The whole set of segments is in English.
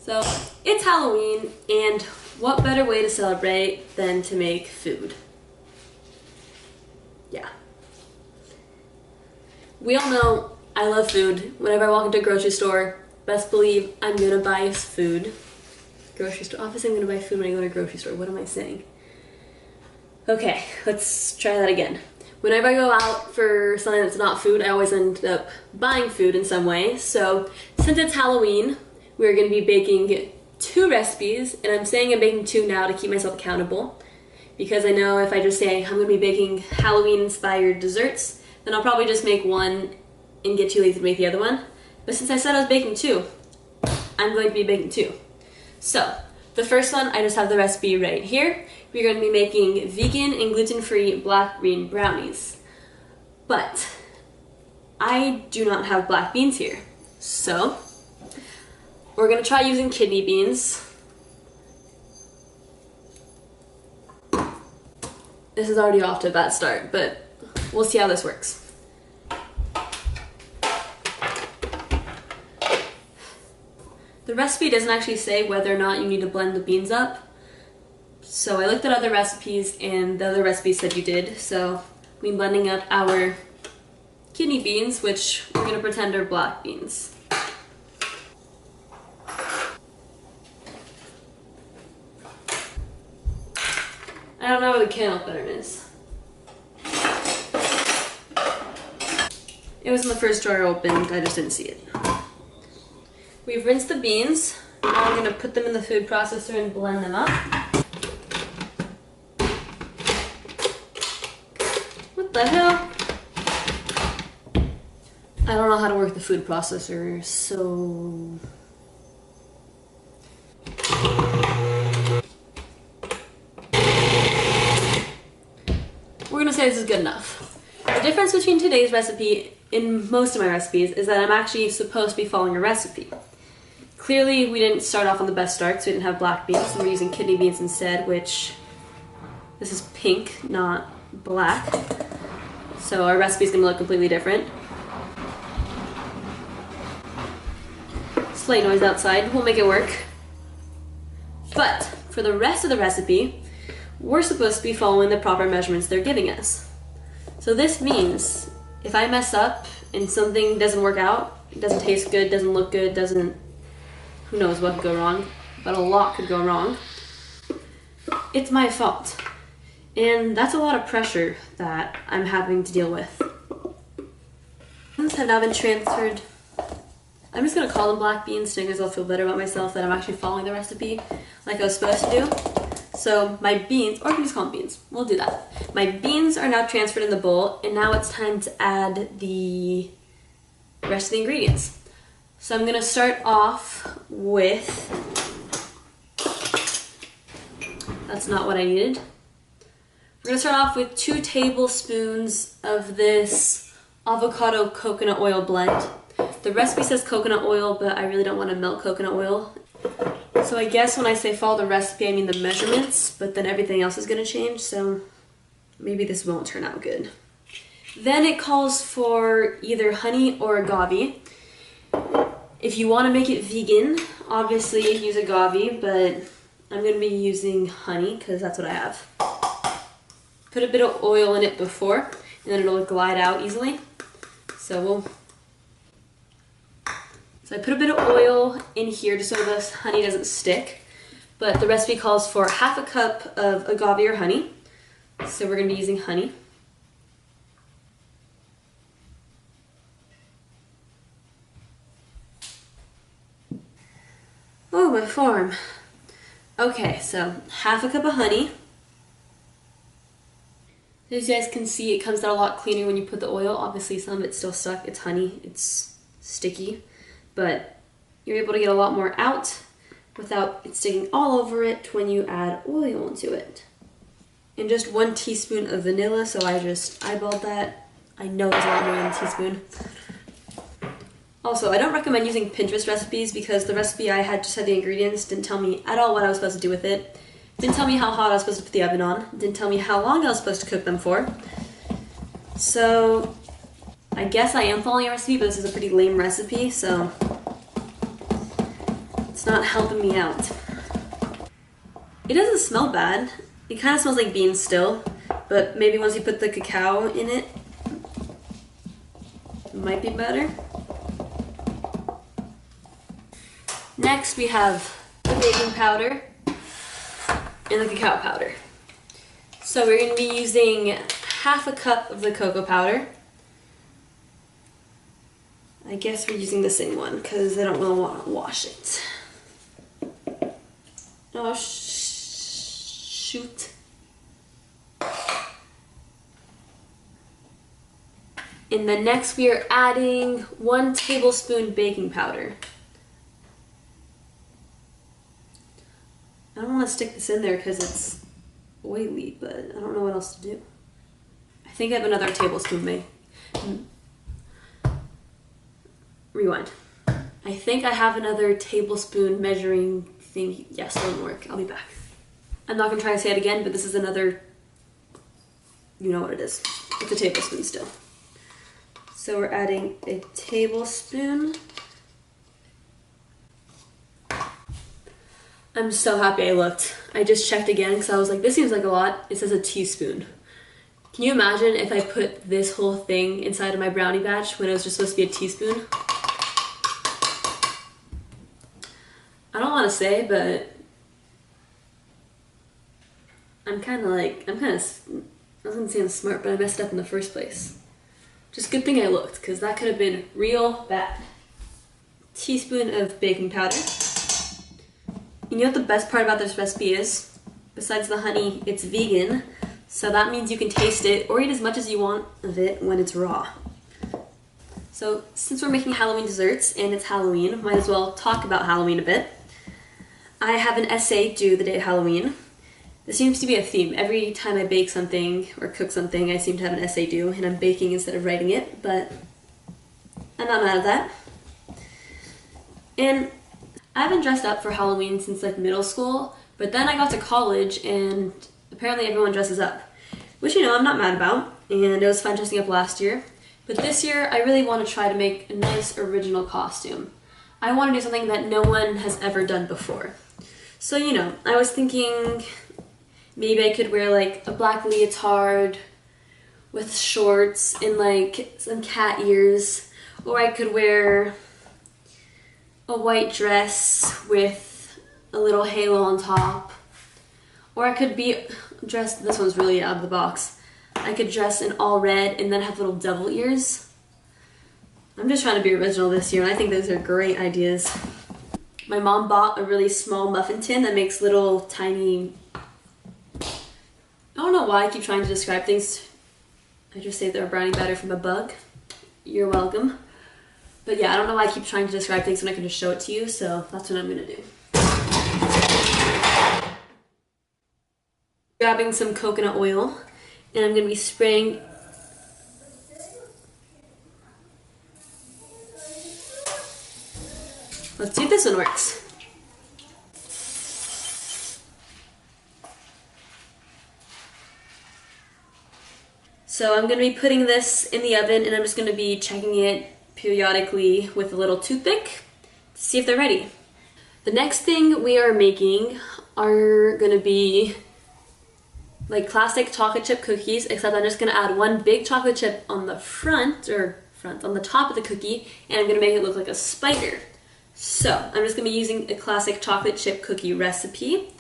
So it's Halloween, and what better way to celebrate than to make food? Yeah. We all know I love food. Whenever I walk into a grocery store, best believe I'm gonna buy food. Grocery store, obviously I'm gonna buy food when I go to a grocery store. What am I saying? Okay, let's try that again. Whenever I go out for something that's not food, I always end up buying food in some way. So since it's Halloween, we're gonna be baking 2 recipes, and I'm saying I'm baking 2 now to keep myself accountable, because I know if I just say I'm gonna be baking Halloween-inspired desserts, then I'll probably just make one and get too lazy to make the other one. But since I said I was baking 2, I'm going to be baking 2. So the first one, I just have the recipe right here. We're going to be making vegan and gluten-free black bean brownies. But I do not have black beans here. So we're going to try using kidney beans. This is already off to a bad start, but we'll see how this works. The recipe doesn't actually say whether or not you need to blend the beans up. So I looked at other recipes, and the other recipes said you did. So we're blending up our kidney beans, which we're going to pretend are black beans. I don't know where the can opener is. It was in the first drawer I opened, I just didn't see it. We've rinsed the beans. Now I'm going to put them in the food processor and blend them up. What the hell? I don't know how to work the food processor, so... we're going to say this is good enough. The difference between today's recipe and most of my recipes is that I'm actually supposed to be following a recipe. Clearly, we didn't start off on the best start, so we didn't have black beans, and we're using kidney beans instead, which this is pink, not black. So our recipe's gonna look completely different. Sleigh noise outside, we'll make it work. But for the rest of the recipe, we're supposed to be following the proper measurements they're giving us. So this means if I mess up and something doesn't work out, it doesn't taste good, doesn't look good, who knows what could go wrong, but a lot could go wrong, it's my fault. And that's a lot of pressure that I'm having to deal with. Beans have now been transferred. I'm just gonna call them black beans because I'll feel better about myself that I'm actually following the recipe like I was supposed to do. So my beans, or I can just call them beans, we'll do that. My beans are now transferred in the bowl, and now it's time to add the rest of the ingredients. So I'm gonna start off with, that's not what I needed. We're gonna start off with 2 tablespoons of this avocado coconut oil blend. The recipe says coconut oil, but I really don't wanna melt coconut oil. So I guess when I say follow the recipe, I mean the measurements, but then everything else is gonna change, so maybe this won't turn out good. Then it calls for either honey or agave. If you want to make it vegan, obviously use agave, but I'm going to be using honey because that's what I have. Put a bit of oil in it before, and then it'll glide out easily. So I put a bit of oil in here just so the honey doesn't stick, but the recipe calls for half a cup of agave or honey, so we're going to be using honey. Oh, my form. Okay, so half a cup of honey. As you guys can see, it comes out a lot cleaner when you put the oil. Obviously, some of it's still stuck. It's honey. It's sticky. But you're able to get a lot more out without it sticking all over it when you add oil into it. And just 1 teaspoon of vanilla, so I just eyeballed that. I know there's a lot more than a teaspoon. Also, I don't recommend using Pinterest recipes because the recipe I had just had the ingredients, didn't tell me at all what I was supposed to do with it. Didn't tell me how hot I was supposed to put the oven on. Didn't tell me how long I was supposed to cook them for. So I guess I am following a recipe, but this is a pretty lame recipe, so It's not helping me out. It doesn't smell bad. It kind of smells like beans still, but maybe once you put the cacao in it, it might be better. Next we have the baking powder and the cacao powder. So we're going to be using half a cup of the cocoa powder. I guess we're using the same one because I don't really want to wash it. Oh, shoot. And then next we are adding 1 tablespoon baking powder. I don't want to stick this in there because it's oily, but I don't know what else to do. I think I have another tablespoon made. Rewind. I think I have another tablespoon measuring thing. Yes, it won't work. I'll be back. I'm not gonna try to say it again, but this is another, you know what it is. It's a tablespoon still. So we're adding a tablespoon. I'm so happy I looked. I just checked again because I was like, this seems like a lot. It says a teaspoon. Can you imagine if I put this whole thing inside of my brownie batch when it was just supposed to be a teaspoon? I don't want to say, but I was gonna say I'm smart, but I messed up in the first place. Just good thing I looked, because that could have been real bad. Teaspoon of baking powder. You know what the best part about this recipe is? Besides the honey, it's vegan, so that means you can taste it or eat as much as you want of it when it's raw. So since we're making Halloween desserts and it's Halloween, might as well talk about Halloween a bit. I have an essay due the day of Halloween. This seems to be a theme. Every time I bake something or cook something, I seem to have an essay due, and I'm baking instead of writing it, but I'm not mad at that. And I haven't dressed up for Halloween since like middle school, but then I got to college and apparently everyone dresses up, which, you know, I'm not mad about, and it was fun dressing up last year. But this year, I really want to try to make a nice original costume. I want to do something that no one has ever done before. So, you know, I was thinking maybe I could wear like a black leotard with shorts and like some cat ears, or I could wear a white dress with a little halo on top, or I could be dressed, this one's really out of the box, I could dress in all red and then have little devil ears. I'm just trying to be original this year, and I think those are great ideas. My mom bought a really small muffin tin that makes little tiny, I don't know why I keep trying to describe things. I just say they're brownie batter from a bug. You're welcome. But yeah, I don't know why I keep trying to describe things when I can just show it to you, so that's what I'm gonna do. Grabbing some coconut oil, and I'm gonna be spraying let's see if this one works. So I'm going to be putting this in the oven, and I'm just going to be checking it periodically with a little toothpick to see if they're ready. The next thing we are making are going to be like classic chocolate chip cookies, except I'm just going to add one big chocolate chip on the on the top of the cookie, and I'm going to make it look like a spider. So I'm just going to be using a classic chocolate chip cookie recipe.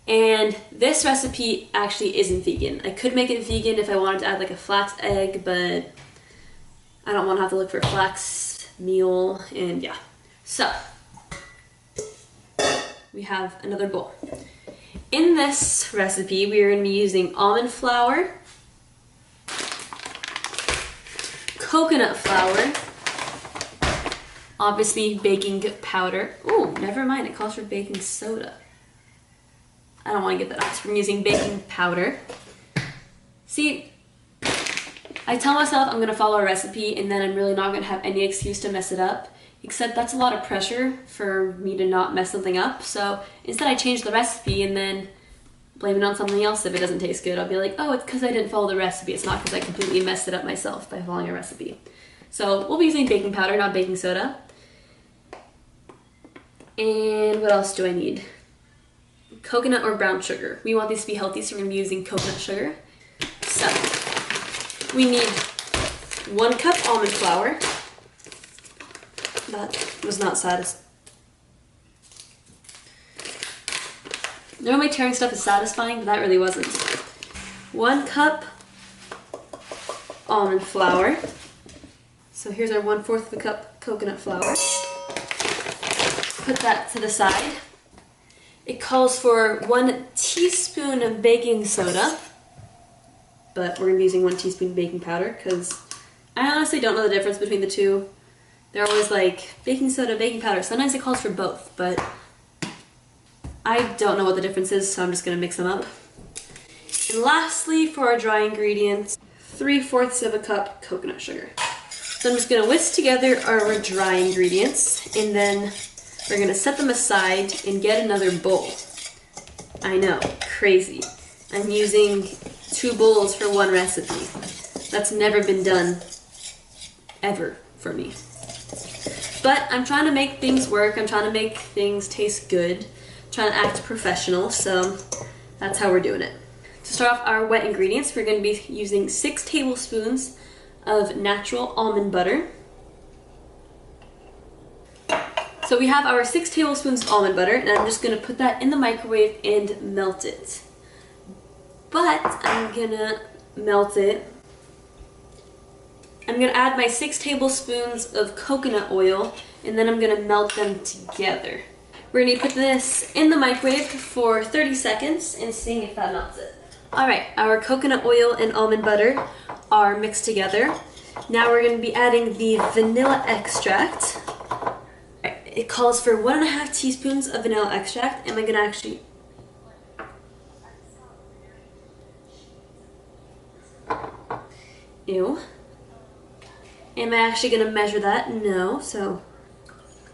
And this recipe actually isn't vegan. I could make it vegan if I wanted to add like a flax egg, but I don't want to have to look for flax meal, and yeah. So we have another bowl. In this recipe, we are going to be using almond flour, coconut flour, obviously baking powder. Oh, never mind, it calls for baking soda. I don't want to get that out. So I'm using baking powder. See, I tell myself I'm going to follow a recipe, and then I'm really not going to have any excuse to mess it up. Except that's a lot of pressure for me to not mess something up. So instead I change the recipe and then blame it on something else if it doesn't taste good. I'll be like, oh, it's because I didn't follow the recipe. It's not because I completely messed it up myself by following a recipe. So we'll be using baking powder, not baking soda. And what else do I need? Coconut or brown sugar. We want these to be healthy, so we're gonna be using coconut sugar. So, we need 1 cup almond flour. That was not satisfying. Normally tearing stuff is satisfying, but that really wasn't. 1 cup almond flour. So here's our 1/4 of a cup coconut flour. Put that to the side. It calls for 1 teaspoon of baking soda, but we're gonna be using 1 teaspoon baking powder because I honestly don't know the difference between the two. They're always like baking soda, baking powder. Sometimes it calls for both, but I don't know what the difference is, so I'm just gonna mix them up. And lastly, for our dry ingredients, 3/4 of a cup coconut sugar. So I'm just gonna whisk together our dry ingredients, and then we're gonna set them aside and get another bowl. I know, crazy. I'm using 2 bowls for 1 recipe. That's never been done, ever, for me. But I'm trying to make things work. I'm trying to make things taste good. I'm trying to act professional, so that's how we're doing it. To start off our wet ingredients, we're gonna be using 6 tablespoons of natural almond butter. So we have our 6 tablespoons of almond butter, and I'm just gonna put that in the microwave and melt it. But I'm gonna melt it. I'm gonna add my 6 tablespoons of coconut oil, and then I'm gonna melt them together. We're gonna put this in the microwave for 30 seconds and see if that melts it. All right, our coconut oil and almond butter are mixed together. Now we're gonna be adding the vanilla extract. It calls for 1.5 teaspoons of vanilla extract. Am I gonna actually... Ew. Am I actually gonna measure that? No, so...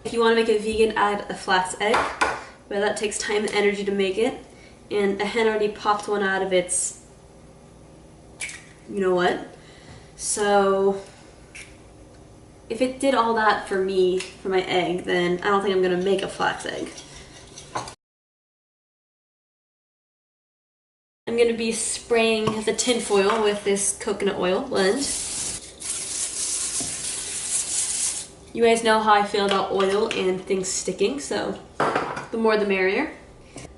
If you wanna make it vegan, add a flax egg. But that takes time and energy to make it. And a hen already popped one out of its... you know what? So... if it did all that for me, for my egg, then I don't think I'm gonna make a flax egg. I'm gonna be spraying the tin foil with this coconut oil blend. You guys know how I feel about oil and things sticking, so the more the merrier.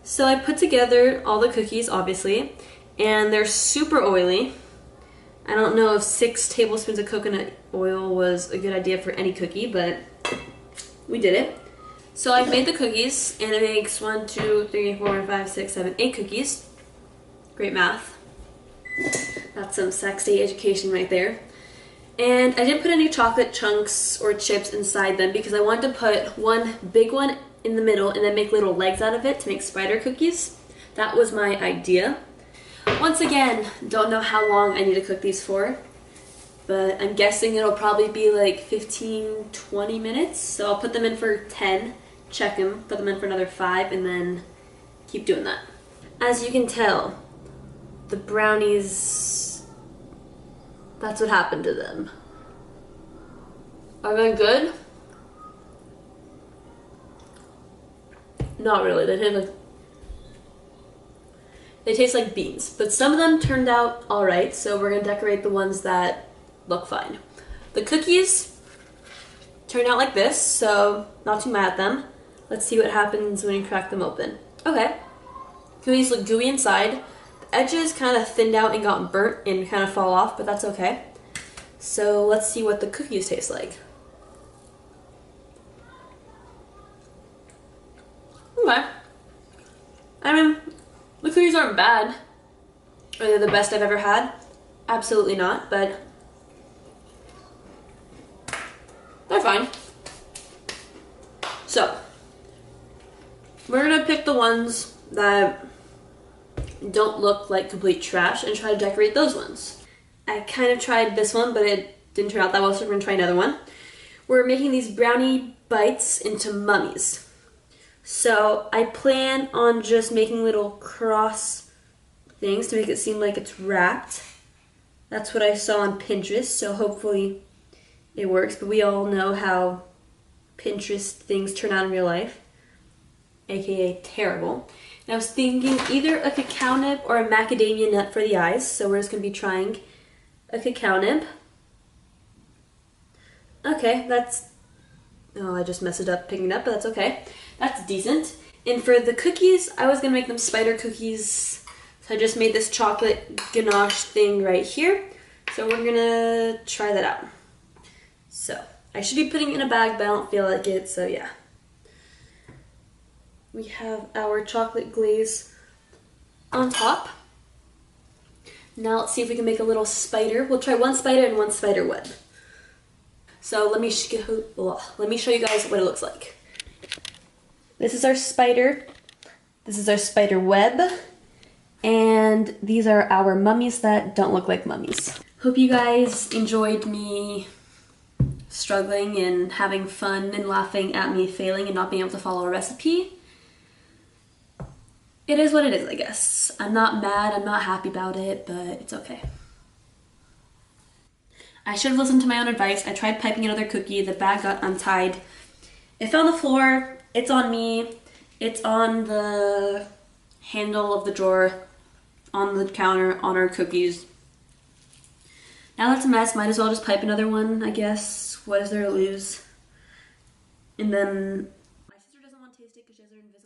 So I put together all the cookies, obviously, and they're super oily. I don't know if 6 tablespoons of coconut oil was a good idea for any cookie, but we did it. So I've made the cookies, and it makes 1, 2, 3, 4, 5, 6, 7, 8 cookies. Great math. That's some sex day education right there. And I didn't put any chocolate chunks or chips inside them because I wanted to put one big one in the middle and then make little legs out of it to make spider cookies. That was my idea. Once again, don't know how long I need to cook these for, but I'm guessing it'll probably be like 15-20 minutes. So I'll put them in for 10, check them, put them in for another 5, and then keep doing that. As you can tell, the brownies, that's what happened to them. Are they good? Not really. They taste like beans, but some of them turned out alright, so we're gonna decorate the ones that look fine. The cookies turned out like this, so not too mad at them. Let's see what happens when you crack them open. Okay, cookies look gooey inside. The edges kind of thinned out and got burnt and kind of fall off, but that's okay. So let's see what the cookies taste like. Okay. I mean, the cookies aren't bad. Are they the best I've ever had? Absolutely not, but they're fine. So, we're gonna pick the ones that don't look like complete trash and try to decorate those ones. I kind of tried this one, but it didn't turn out that well, so we're gonna try another one. We're making these brownie bites into mummies. So I plan on just making little cross things to make it seem like it's wrapped. That's what I saw on Pinterest, so hopefully it works, but we all know how Pinterest things turn out in real life. aka terrible. And I was thinking either a cacao nib or a macadamia nut for the eyes, so we're just going to be trying a cacao nib. Okay, that's... Oh, I just messed it up picking it up, but that's okay. That's decent. And for the cookies, I was going to make them spider cookies. So I just made this chocolate ganache thing right here. So we're going to try that out. So I should be putting it in a bag, but I don't feel like it, so yeah. We have our chocolate glaze on top. Now let's see if we can make a little spider. We'll try one spider and one spider web. So let me show you guys what it looks like. This is our spider. This is our spider web. And these are our mummies that don't look like mummies. Hope you guys enjoyed me struggling and having fun and laughing at me failing and not being able to follow a recipe. It is what it is, I guess. I'm not mad, I'm not happy about it, but it's okay. I should have listened to my own advice. I tried piping another cookie, the bag got untied. It fell on the floor, it's on me, it's on the handle of the drawer, on the counter, on our cookies. Now that's a mess, might as well just pipe another one, I guess. What is there to lose? And then my sister doesn't want to taste it because she has her invisible